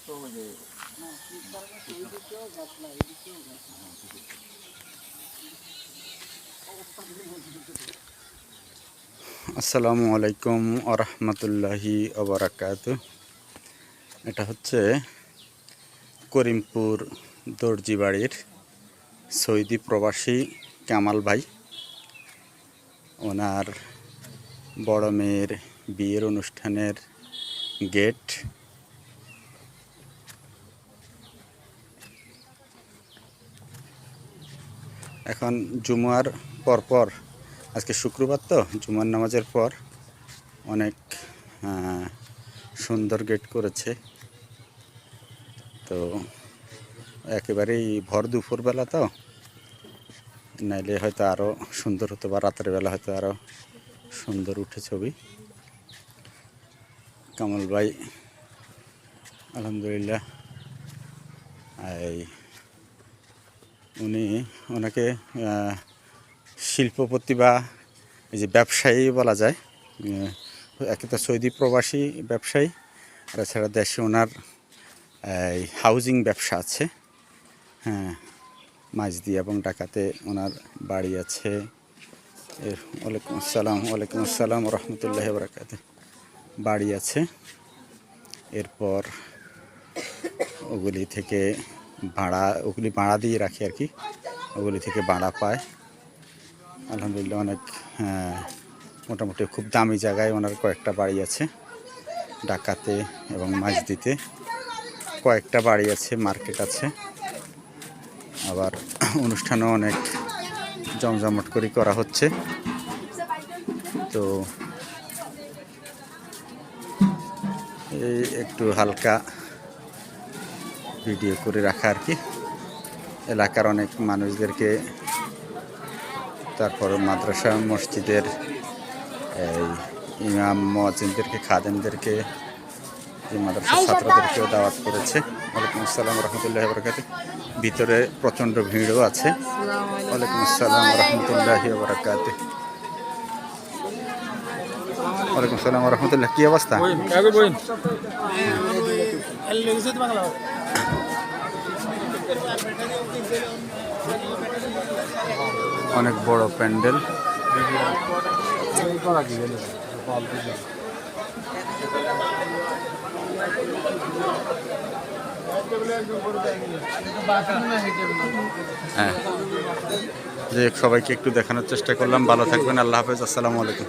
আসসালামু আলাইকুম ওয়া রাহমাতুল্লাহি ওয়া বারাকাতুহু। এটা হচ্ছে করিমপুর দর্জি বাড়ির সৌদি প্রবাসী কামাল ভাই। ওনার বড় মেয়ের বিয়ের অনুষ্ঠানের গেট। এখন জুমার পরপর, আজকে শুক্রবার তো, জুমার নামাজের পর অনেক সুন্দর গেট করেছে। তো একেবারেই ভর দুপুরবেলা তো, নাইলে হয়তো আরও সুন্দর হতো, বা রাতের বেলা হয়তো আরও সুন্দর উঠে ছবি। কামাল ভাই আলহামদুলিল্লাহ, ওনাকে শিল্পপতি বা এই যে ব্যবসায়ী বলা যায়। একে তো সৌদি প্রবাসী ব্যবসায়ী, আর এছাড়া দেশে ওনার হাউজিং ব্যবসা আছে। হ্যাঁ, মাঝদি এবং ঢাকাতে ওনার বাড়ি আছে। ওয়ালাইকুম আসসালাম রহমতুল্লাহ বরকাত। বাড়ি আছে। এরপর ওগুলি ভাড়া দিয়ে রাখে আর কি, ওগুলি থেকে ভাড়া পায়। আলহামদুলিল্লাহ অনেক মোটামুটি খুব দামি জায়গায় ওনার কয়েকটা বাড়ি আছে। ঢাকাতে এবং মাঝদিতে কয়েকটা বাড়ি আছে, মার্কেট আছে। আবার অনুষ্ঠানও অনেক জমজমট করে করা হচ্ছে। তো এই একটু হালকা ভিডিও করে রাখা আর কি, এলাকার অনেক মানুষদেরকে, তারপর মাদ্রাসা মসজিদের ইমাম মুয়াজ্জিনদেরকে, খাদেমদেরকে, মাদ্রাসার ছাত্রদেরকেও দাওয়াত করেছে। ওয়ালাইকুম আসসালাম রহমতুল্লাহি ওয়া বারাকাতুহু। ভিতরে প্রচণ্ড ভিড়ও আছে। ওয়ালাইকুম আসসালাম রহমতুল্লাহি ওয়া বারাকাতুহু। ওয়ালাইকুম আসসালাম রহমতুল্লাহ। কি অবস্থা? অনেক বড় প্যান্ডেল। হ্যাঁ, যে সবাইকে একটু দেখানোর চেষ্টা করলাম। ভালো থাকবেন, আল্লাহ হাফেজ, আসসালামু আলাইকুম।